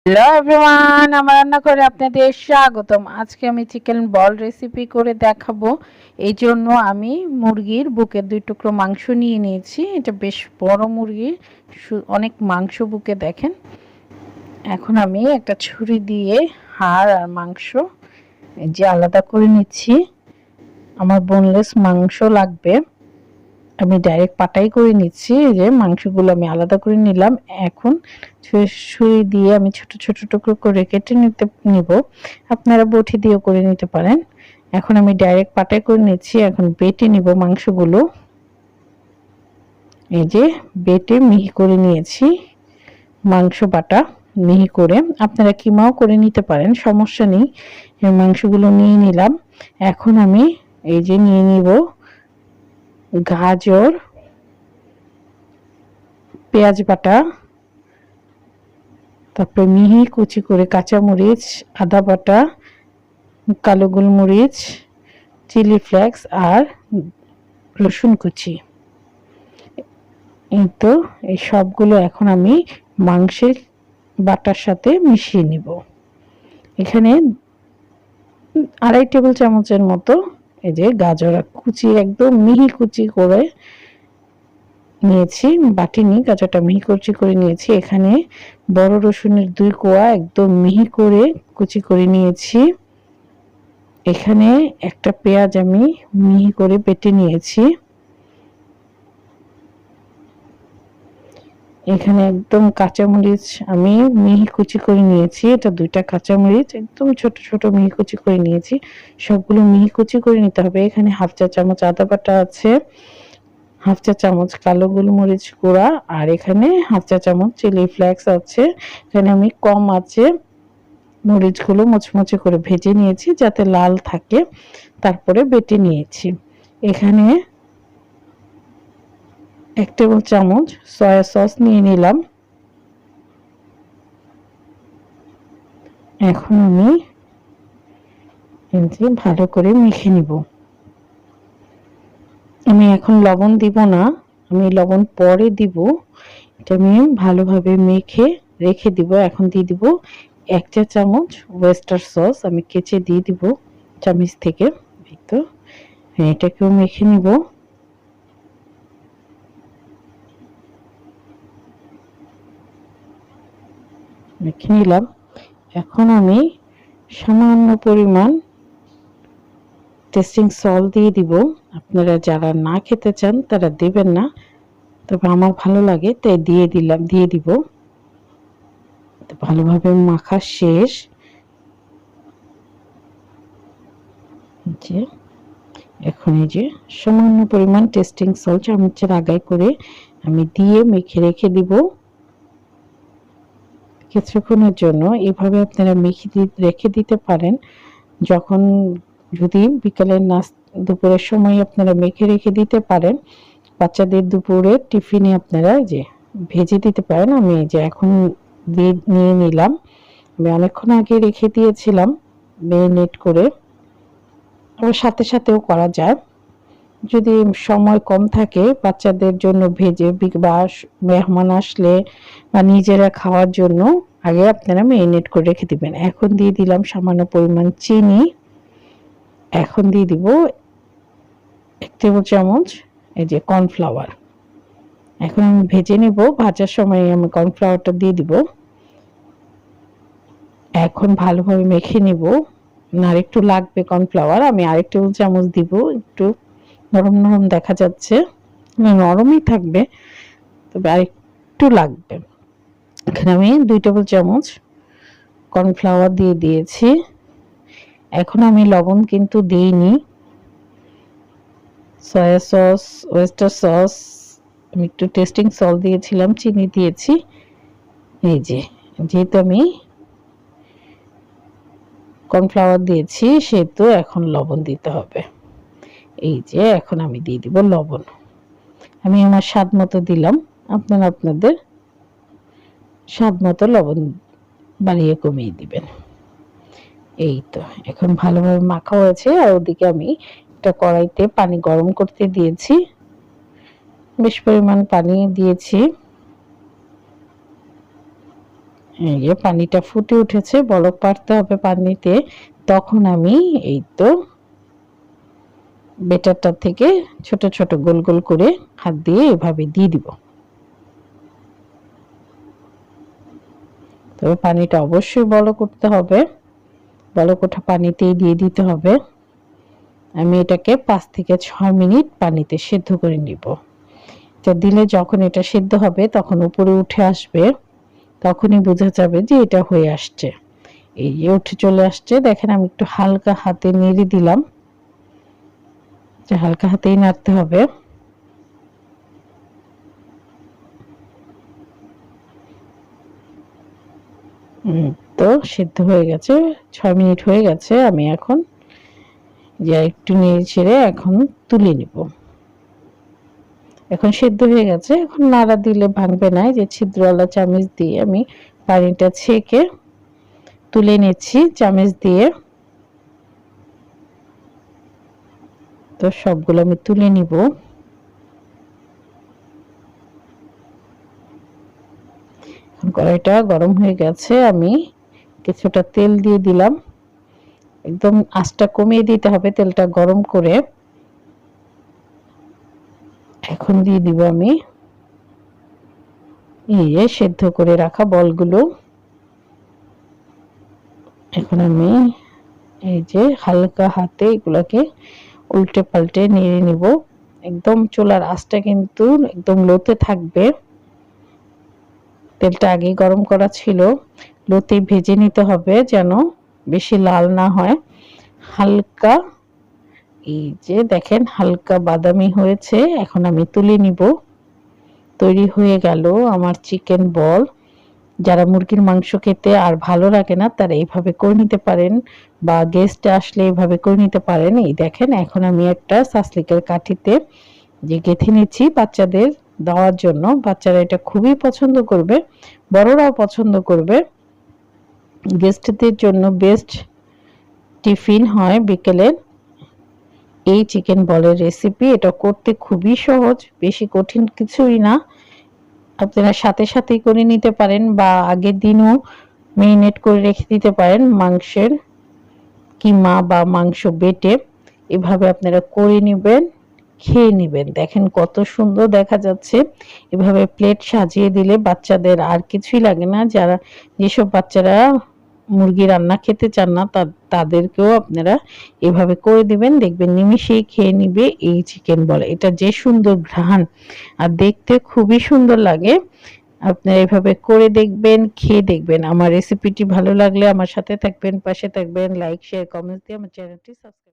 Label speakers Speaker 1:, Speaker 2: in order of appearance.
Speaker 1: Hello everyone, আমার রান্না করে আপনাদের স্বাগতম। আজকে আমি চিকেন বল রেসিপি করে দেখাবো। এই জন্য আমি মুরগির বুকের 2 টুকরো মাংস নিয়ে নিয়েছি। এটা বেশ বড় মুরগি, অনেক মাংস বুকে দেখেন। এখন আমি একটা ছুরি দিয়ে হাড় আর মাংস যে আলাদা করে নিচ্ছি। আমার বোনলেস মাংস লাগবে, আমি ডাইরেক্ট পাটাই করে নিচ্ছি। এই যে মাংসগুলো আমি আলাদা করে নিলাম। এখন ছুরি দিয়ে আমি ছোট ছোট টুকরো করে কেটে নিব। আপনারা বটি দিয়েও করে নিতে পারেন। এখন আমি ডাইরেক্ট পাটাই করে নিচ্ছি। এখন বেটে নিব মাংসগুলো। এই যে বেটে মিহি করে নিয়েছি মাংস বাটা মিহি করে। আপনারা কিমাও করে নিতে পারেন, সমস্যা নেই। মাংসগুলো নিয়ে নিলাম। এখন আমি এই যে নিয়ে নিব গাজর, পেঁয়াজ বাটা, তারপরে মিহি কুচি করে কাঁচামরিচ, আদা বাটা, কালো গোলমরিচ, চিলি ফ্লেক্স আর রসুন কুচি। এই তো এই সবগুলো এখন আমি মাংসের বাটার সাথে মিশিয়ে নিব। এখানে 2.5 টেবিল চামচের মতো এই যে গাজর কুচি একদম মিহি কুচি করে নিয়েছি, বাটিনি, গাজরটা মিহি কুচি করে নিয়েছি। এখানে বড় রসুনের 2 কোয়া একদম মিহি করে কুচি করে নিয়েছি। এখানে একটা পেঁয়াজ আমি মিহি করে বেটে নিয়েছি। এখানে একদম কাঁচামরিচ আমি মিহি কুচি করে নিয়েছি। এটা 2টা কাঁচামরিচ একদম ছোট ছোট মিহি কুচি করে নিয়েছি। সবগুলো মিহি কুচি করে নিতে হবে। এখানে 1/2 চা চামচ আদা বাটা আছে, 1/2 চা চামচ কালো গোলমরিচ গুঁড়া, আর এখানে 1/2 চা চামচ চিলি ফ্লেক্স আছে। এখানে আমি কম আছে মরিচগুলো মুচমুচে করে ভেজে নিয়েছি যাতে লাল থাকে, তারপরে বেটে নিয়েছি। এখানে 1 টেবিল চামচ সয়া সস নিয়ে নিলাম। এখন আমি ভালো করে মেখে নিব। আমি এখন লবণ দিব না, আমি লবণ পরে দিব। এটা আমি ভালোভাবে মেখে রেখে দিব। এখন দিয়ে দিব 1 চা চামচ ওয়েস্টার সস, আমি কেচে দিয়ে দিব চামচ থেকে। এই তো এটাকেও মেখে নিব। মেখে নিলাম। এখন আমি সামান্য পরিমাণ টেস্টিং সল্ট দিয়ে দিব। আপনারা যারা না খেতে চান তারা দেবেন না, তবে আমার ভালো লাগে তাই দিয়ে দিব। ভালোভাবে মাখা শেষ। যে এখন এই যে সামান্য পরিমাণ টেস্টিং সল্ট চামচের আগায় করে আমি দিয়ে মেখে রেখে দিব কিছুক্ষণের জন্য। এভাবে আপনারা মেখে রেখে দিতে পারেন। যখন যদি বিকালের দুপুরের সময় আপনারা মেখে রেখে দিতে পারেন, বাচ্চাদের দুপুরে টিফিনে আপনারা যে ভেজে দিতে পারেন। আমি যে এখন নিয়ে নিলাম। আমি অনেকক্ষণ আগে রেখে দিয়েছিলাম মেরিনেট করে, আবার সাথে সাথেও করা যায়। যদি সময় কম থাকে বাচ্চাদের জন্য ভেজে বা মেহমান আসলে বা নিজেরা খাওয়ার জন্য আগে আপনারা মেরিনেট করে রেখে দিবেন। এখন দিয়ে দিলাম সামান্য পরিমাণ চিনি। এখন দিয়ে দিব 1 টেবিল চামচ এই যে কর্নফ্লাওয়ার। এখন আমি ভেজে নেব, ভাজার সময় আমি কর্নফ্লাওয়ারটা দিয়ে দিব। এখন ভালোভাবে মেখে নেব। আর একটু লাগবে কর্নফ্লাওয়ার, আমি আরেক টেবিল চামচ দিব। একটু নরম নরম দেখা যাচ্ছে, নরমই থাকবে, তবে আরেকটু লাগবে। এখানে আমি 2 টেবিল চামচ কর্নফ্লাওয়ার দিয়ে দিয়েছি। এখন আমি লবণ কিন্তু দিইনি। সয়া সস, ওয়েস্টার সস, আমি একটু টেস্টিং সল্ট দিয়েছিলাম, চিনি দিয়েছি। এই যে যেহেতু আমি কর্নফ্লাওয়ার দিয়েছি সেহেতু এখন লবণ দিতে হবে। এই যে এখন আমি দিয়ে দিব লবণ। আমি আমার স্বাদ মতো দিলাম, আপনারা আপনাদের স্বাদ মতো লবণ বাড়িয়ে কমিয়ে দিবেন। এই তো এখন ভালোভাবে মাখা হয়েছে। আর ওদিকে আমি একটা কড়াইতে পানি গরম করতে দিয়েছি, বেশ পরিমাণ পানি দিয়েছি। এই যে পানিটা ফুটে উঠেছে, বলক পাড়তে হবে পানিতে। তখন আমি এই তো বেটারটা থেকে ছোট ছোট গোল গোল করে হাত দিয়ে এভাবে দিয়ে দিব। তবে পানিটা অবশ্যই বলক করতে হবে, বলক ওঠা পানিতেই দিয়ে দিতে হবে। আমি এটাকে 5 থেকে 6 মিনিট পানিতে সেদ্ধ করে নিব। এটা দিলে যখন এটা সেদ্ধ হবে তখন উপরে উঠে আসবে, তখনই বোঝা যাবে যে এটা হয়ে আসছে। এই যে উঠে চলে আসছে, দেখেন আমি একটু হালকা হাতে নেড়ে দিলাম, যে হালকা হাতেই নাড়তে হবে। তো সিদ্ধ হয়ে গেছে, 6 মিনিট হয়ে গেছে। আমি এখন যে একটু নেড়ে ছেড়ে এখন তুলে নিব। এখন সিদ্ধ হয়ে গেছে, এখন নাড়া দিলে ভাঙবে না। যে ছিদ্রওয়ালা চামচ দিয়ে আমি পানিটা ছেঁকে তুলে নিচ্ছি চামচ দিয়ে। তো সবগুলো আমি তুলে নিব। কড়াইটা গরম হয়ে গেছে, আমি কিছুটা তেল দিয়ে দিলাম। একদম আঁচটা কমিয়ে দিতে হবে তেলটা গরম করে। এখন দিয়ে দিব আমি এই যে সেদ্ধ করে রাখা বলগুলো। এখন আমি এই যে হালকা হাতে এগুলাকে উল্টে পাল্টে নেড়ে নিব। একদম চুলার আঁচটা কিন্তু একদম লোতে থাকবে। তেলটা আগেই গরম করা ছিল, লোতে ভেজে নিতে হবে যেন বেশি লাল না হয়। হালকা এই যে দেখেন হালকা বাদামি হয়েছে, এখন আমি তুলে নিব। তৈরি হয়ে গেল আমার চিকেন বল। যারা মুরগির মাংস খেতে আর ভালো লাগে না তারা এইভাবে করে নিতে পারেন, বা গেস্ট আসলে এইভাবে করে নিতে পারেন। এই দেখেন এখন আমি একটা সাসলিকের কাঠিতে যে গেঁথে নিচ্ছি বাচ্চাদের দেওয়ার জন্য। বাচ্চারা এটা খুবই পছন্দ করবে, বড়রাও পছন্দ করবে। গেস্টদের জন্য বেস্ট টিফিন হয় বিকেলের এই চিকেন বলের রেসিপি। এটা করতে খুবই সহজ, বেশি কঠিন কিছুই না। আপনারা সাথে সাথেই করে নিতে পারেন বা আগের দিনও মেরিনেট করে রেখে দিতে পারেন মাংসের কিমা বা মাংস বেটে। এভাবে আপনারা করে নেবেন, খেয়ে নেবেন। দেখেন কত সুন্দর দেখা যাচ্ছে। এভাবে প্লেট সাজিয়ে দিলে বাচ্চাদের আর কিছুই লাগে না। যারা যেসব বাচ্চারা মুরগি রান্না খেতে চান না তাদেরকেও আপনারা এভাবে করে দিবেন, দেখবেন নিমিষেই খেয়ে নিবে এই চিকেন বল। এটা যে সুন্দর ঘ্রাণ আর দেখতে খুবই সুন্দর লাগে। আপনারা এভাবে করে দেখবেন, খেয়ে দেখবেন। আমার রেসিপিটি ভালো লাগলে আমার সাথে থাকবেন, পাশে থাকবেন, লাইক শেয়ার কমেন্টস দিয়ে আমার চ্যানেলটি সাবস্ক্রাইব